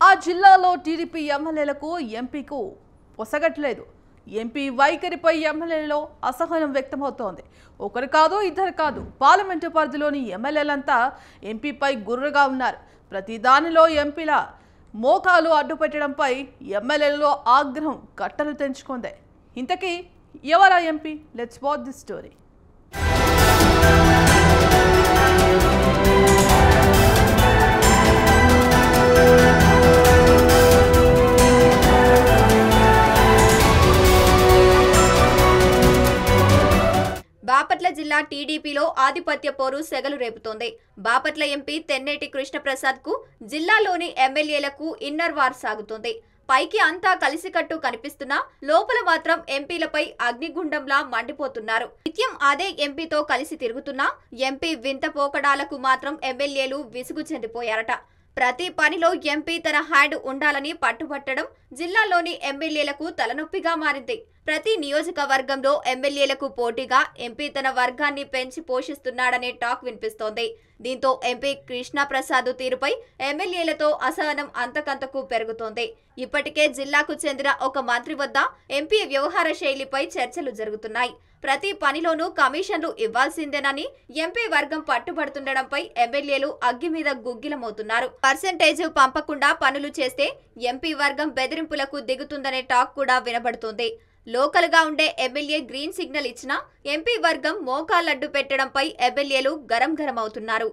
ఆ జిల్లాలో టీడీపీ ఎమ్మెల్యేలకు ఎంపీకు పొసగట్లేదు. ఎంపీ వైఖరిపై ఎమ్మెల్యేలలో అసహనం వ్యక్తమవుతోంది. ఒకరు కాదు, ఇద్దరు కాదు, పార్లమెంటు పరిధిలోని ఎమ్మెల్యేలంతా ఎంపీపై గుర్రుగా ఉన్నారు. ప్రతి దానిలో ఎంపీల మోకాలు అడ్డుపెట్టడంపై ఎమ్మెల్యేలలో ఆగ్రహం కట్టలు తెంచుకుంది. ఇంతకీ ఎవరా MP? Let's watch this story. Bapatla జిల్లా టీడీపీలో ఆధిపత్య పోరు సెగలు రేపుతోంది. బాపట్ల ఎంపీ తెన్నేటి కృష్ణప్రసాద్ కు జిల్లాలోని ఎమ్మెల్యేలకు ఇన్నర్ వార్ సాగుతోంది. పైకి అంతా కలిసికట్టు కనిపిస్తున్నా లోపల మాత్రం ఎంపీలపై అగ్నిగుండంలా మండిపోతున్నారు. నిత్యం అదే ఎంపీతో కలిసి తిరుగుతున్నా ఎంపీ వింత పోకడాలకు మాత్రం ఎమ్మెల్యేలు విసుగు చెందిపోయారట. ప్రతి పనిలో ఎంపీ తన హ్యాండ్ ఉండాలని పట్టుబట్టడం జిల్లాలోని ఎమ్మెల్యేలకు తలనొప్పిగా మారింది. ప్రతి నియోజకవర్గంలో ఎమ్మెల్యేలకు పోటీగా ఎంపీ తన వర్గాన్ని పెంచి పోషిస్తున్నాడనే టాక్ వినిపిస్తోంది. దీంతో ఎంపీ కృష్ణప్రసాద్ తీరుపై ఎమ్మెల్యేలతో అసహనం అంతకంతకు పెరుగుతోంది. ఇప్పటికే జిల్లాకు చెందిన ఒక మంత్రి వద్ద ఎంపీ వ్యవహార శైలిపై చర్చలు జరుగుతున్నాయి. ప్రతి పనిలోనూ కమిషన్లు ఇవ్వాల్సిందేనని ఎంపీ వర్గం పట్టుబడుతుండడంపై ఎమ్మెల్యేలు అగ్గి మీద గుగ్గిలమవుతున్నారు. పర్సెంటేజ్ పంపకుండా పనులు చేస్తే ఎంపీ వర్గం బెదిరింపులకు దిగుతుందనే టాక్ కూడా వినబడుతోంది. లోకల్ గా ఉండే ఎమ్మెల్యే గ్రీన్ సిగ్నల్ ఇచ్చినా ఎంపీ వర్గం మోకాలడ్డు పెట్టడంపై ఎమ్మెల్యేలు గరం అవుతున్నారు.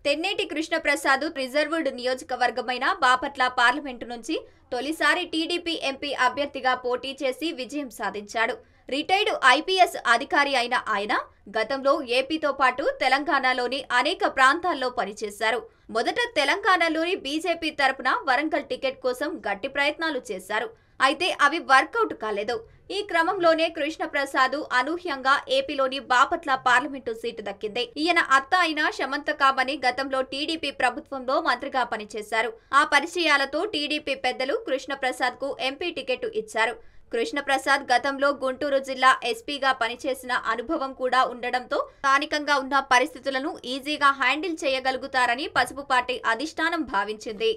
తెన్నేటి కృష్ణప్రసాద్ రిజర్వ్డ్ నియోజకవర్గమైన బాపట్ల పార్లమెంటు నుంచి తొలిసారి టీడీపీ ఎంపీ అభ్యర్థిగా పోటీ చేసి విజయం సాధించాడు. రిటైర్డ్ ఐపీఎస్ అధికారి అయిన ఆయన గతంలో ఏపీతో పాటు తెలంగాణలోని అనేక ప్రాంతాల్లో పనిచేశారు. మొదట తెలంగాణలోని బీజేపీ తరపున వరంగల్ టికెట్ కోసం గట్టి ప్రయత్నాలు చేశారు. అయితే అవి వర్కౌట్ కాలేదు. ఈ క్రమంలోనే కృష్ణప్రసాద్ అనూహ్యంగా ఏపీలోని బాపట్ల పార్లమెంటు సీటు దక్కింది. ఈయన అత్త అయిన శమంతకామణి గతంలో టీడీపీ ప్రభుత్వంలో మంత్రిగా పనిచేశారు. ఆ పరిచయాలతో టీడీపీ పెద్దలు కృష్ణప్రసాద్ కు ఎంపీ టికెట్ ఇచ్చారు. కృష్ణప్రసాద్ గతంలో గుంటూరు జిల్లా ఎస్పీగా పనిచేసిన అనుభవం కూడా ఉండడంతో స్థానికంగా ఉన్న పరిస్థితులను ఈజీగా హ్యాండిల్ చేయగలుగుతారని పసుపు పార్టీ అధిష్టానం భావించింది.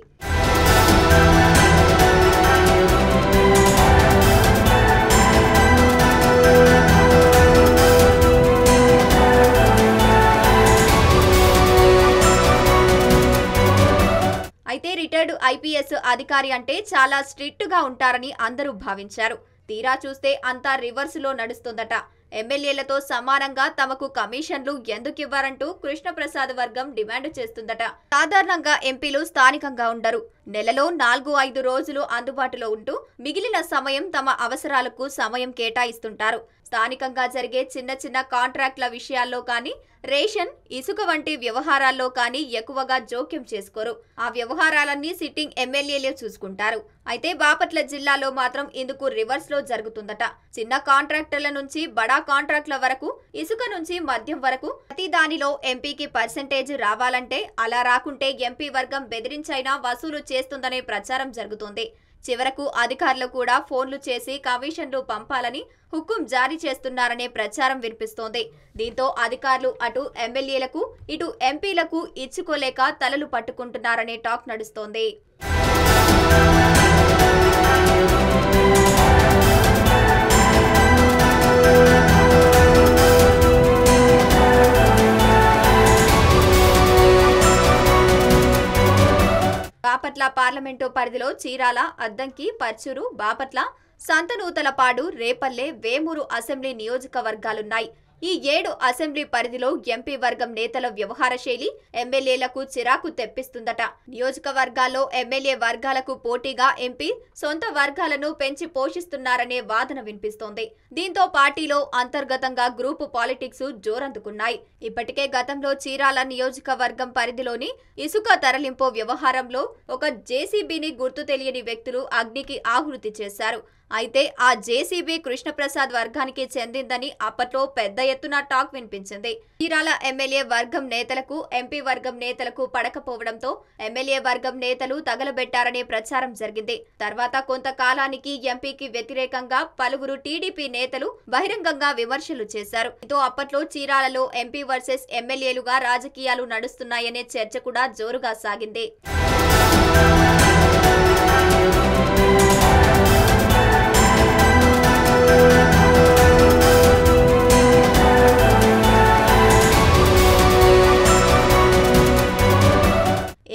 అయితే రిటైర్డ్ ఐపీఎస్ అధికారి అంటే చాలా స్ట్రిక్ట్ గా ఉంటారని అందరూ భావించారు. తీరా చూస్తే అంతా రివర్స్ లో నడుస్తుందట. ఎమ్మెల్యేలతో సమానంగా తమకు కమిషన్లు ఎందుకివ్వారంటూ కృష్ణప్రసాద్ వర్గం డిమాండ్ చేస్తుందట. సాధారణంగా ఎంపీలు స్థానికంగా ఉండరు. నెలలో 4-5 రోజులు అందుబాటులో ఉంటూ మిగిలిన సమయం తమ అవసరాలకు సమయం కేటాయిస్తుంటారు. స్థానికంగా జరిగే చిన్న కాంట్రాక్ట్ల విషయాల్లో కానీ, రేషన్, ఇసుక వంటి వ్యవహారాల్లో కానీ ఎక్కువగా జోక్యం చేసుకోరు. ఆ వ్యవహారాలన్నీ సిట్టింగ్ ఎమ్మెల్యేలే చూసుకుంటారు. అయితే బాపట్ల జిల్లాలో మాత్రం ఇందుకు రివర్స్ లో జరుగుతుందట. చిన్న కాంట్రాక్టర్ల నుంచి బడా కాంట్రాక్ట్ల వరకు, ఇసుక నుంచి మద్యం వరకు ప్రతి దానిలో ఎంపీకి పర్సెంటేజ్ రావాలంటే, అలా రాకుంటే ఎంపీ వర్గం బెదిరించైనా వసూలు చేస్తుందనే ప్రచారం జరుగుతోంది. చివరకు అధికారులు కూడా ఫోన్లు చేసి కమిషన్లు పంపాలని హుకుం జారీ చేస్తున్నారనే ప్రచారం వినిపిస్తోంది. దీంతో అధికారులు అటు ఎమ్మెల్యేలకు ఇటు ఎంపీలకు ఇచ్చుకోలేక తలలు పట్టుకుంటున్నారనే టాక్ నడుస్తోంది. బాపట్ల పార్లమెంటు పరిధిలో చీరాల, అద్దంకి, పర్చూరు, బాపట్ల, సంతనూతలపాడు, రేపల్లె, వేమూరు అసెంబ్లీ నియోజకవర్గాలున్నాయి. ఈ 7 అసెంబ్లీ పరిధిలో ఎంపీ వర్గం నేతల వ్యవహార శైలి ఎమ్మెల్యేలకు చిరాకు తెప్పిస్తుందట. నియోజకవర్గాల్లో ఎమ్మెల్యే వర్గాలకు పోటీగా ఎంపీ సొంత వర్గాలను పెంచి పోషిస్తున్నారనే వాదన వినిపిస్తోంది. దీంతో పార్టీలో అంతర్గతంగా గ్రూపు పాలిటిక్స్ జోరందుకున్నాయి. ఇప్పటికే గతంలో చీరాల నియోజకవర్గం పరిధిలోని ఇసుక తరలింపు వ్యవహారంలో ఒక జేసీబీని గుర్తు తెలియని వ్యక్తులు అగ్నికి ఆహుతి చేశారు. అయితే ఆ జేసీబీ కృష్ణప్రసాద్ వర్గానికి చెందిందని అప్పట్లో పెద్ద ఎత్తున టాక్ వినిపించింది. చీరాల ఎమ్మెల్యే వర్గం నేతలకు ఎంపీ వర్గం నేతలకు పడకపోవడంతో ఎమ్మెల్యే వర్గం నేతలు తగలబెట్టారనే ప్రచారం జరిగింది. తర్వాత కొంతకాలానికి ఎంపీకి వ్యతిరేకంగా పలువురు టీడీపీ నేతలు బహిరంగంగా విమర్శలు చేశారు. దీంతో అప్పట్లో చీరాలలో ఎంపీ వర్సెస్ ఎమ్మెల్యేలుగా రాజకీయాలు నడుస్తున్నాయనే చర్చ కూడా జోరుగా సాగింది.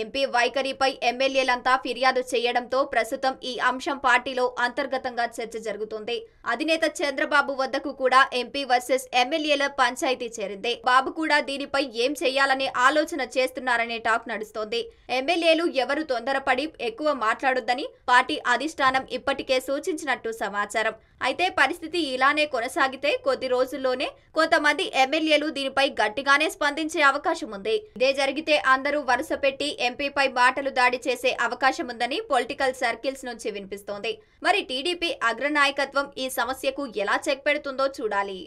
ఎంపీ వైఖరిపై ఎమ్మెల్యేలంతా ఫిర్యాదు చేయడంతో ప్రస్తుతం ఈ అంశం పార్టీలో అంతర్గతంగా చర్చ జరుగుతోంది. అధినేత చంద్రబాబు వద్దకు కూడా ఎంపీ వర్సెస్ ఎమ్మెల్యేల పంచాయతీ చేరింది. బాబు కూడా దీనిపై ఏం చేయాలనే ఆలోచన చేస్తున్నారనే టాక్ నడుస్తోంది. ఎమ్మెల్యేలు ఎవరు తొందరపడి ఎక్కువ మాట్లాడొద్దని పార్టీ అధిష్టానం ఇప్పటికే సూచించినట్టు సమాచారం. అయితే పరిస్థితి ఇలానే కొనసాగితే కొద్ది రోజుల్లోనే కొంతమంది ఎమ్మెల్యేలు దీనిపై గట్టిగానే స్పందించే అవకాశం ఉంది. ఇదే జరిగితే అందరూ వరుస పెట్టి ఎంపీపై మాటలు దాడి చేసే అవకాశం ఉందని పొలిటికల్ సర్కిల్స్ నుంచి వినిపిస్తోంది. మరి టీడీపీ అగ్రనాయకత్వం ఈ సమస్యకు ఎలా చెక్ పెడుతుందో చూడాలి.